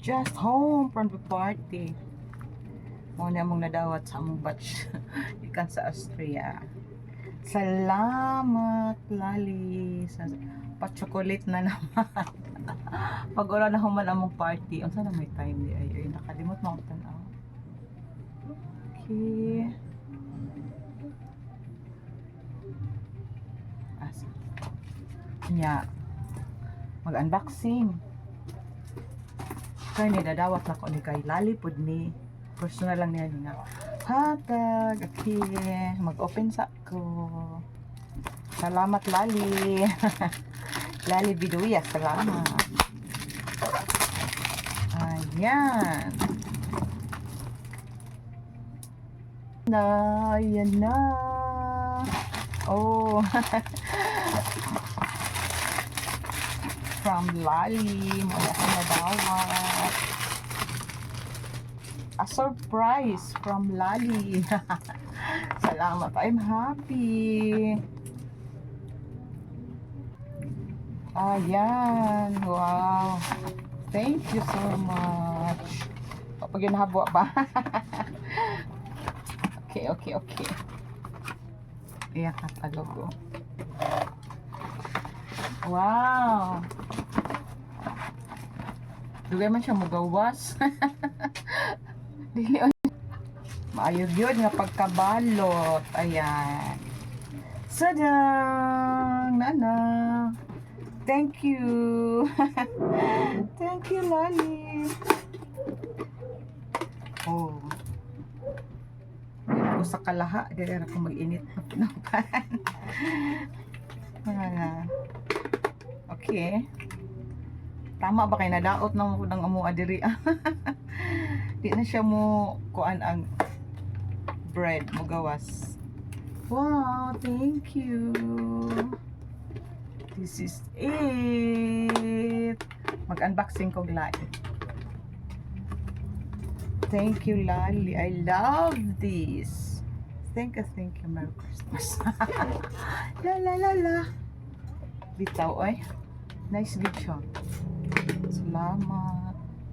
just home from the party. Mo na among nadawat sa among batch ikan sa Austria. Salamat Lali sa pa-chocolate na naman. Pag ora na human among party, unsa na may time di ay nakalimot mo ako tan-aw. Okay. Asa. Nya. Mag-unboxing. Kaya ni dadawat na ko ni kay Lali pud ni. Personal lang niya nga. Hatag. Okay. Mag-open sa ko. Salamat Lali. Lali Biduya. Salamat. Ayan. Ayan na. Oh. From Lali. Mula ko nadawat. A surprise from Lali. Salamat. I'm happy. Ayan. Wow. Thank you so much. Kapag yun habwa ba? Okay. Ayan katalog. Wow. Dugay man siya mugawas. Dili maayog yun nga pagkabalot. Ayan. Sadang! Nana! Thank you! Thank you, Lali! Oh. Hindi ako sa kalaha. Dili ako mag-init na pinapan. Okay. Tama ba kayo nadaot na mo ng amuha diri? Di na siya mo kuan ang bread mo gawas. Wow, thank you. This is it. Mag-unboxing ko Lali. Thank you Lali. I love this. Thank you. Merry Christmas. La. Bitaw, oy. Nice video. Salamat.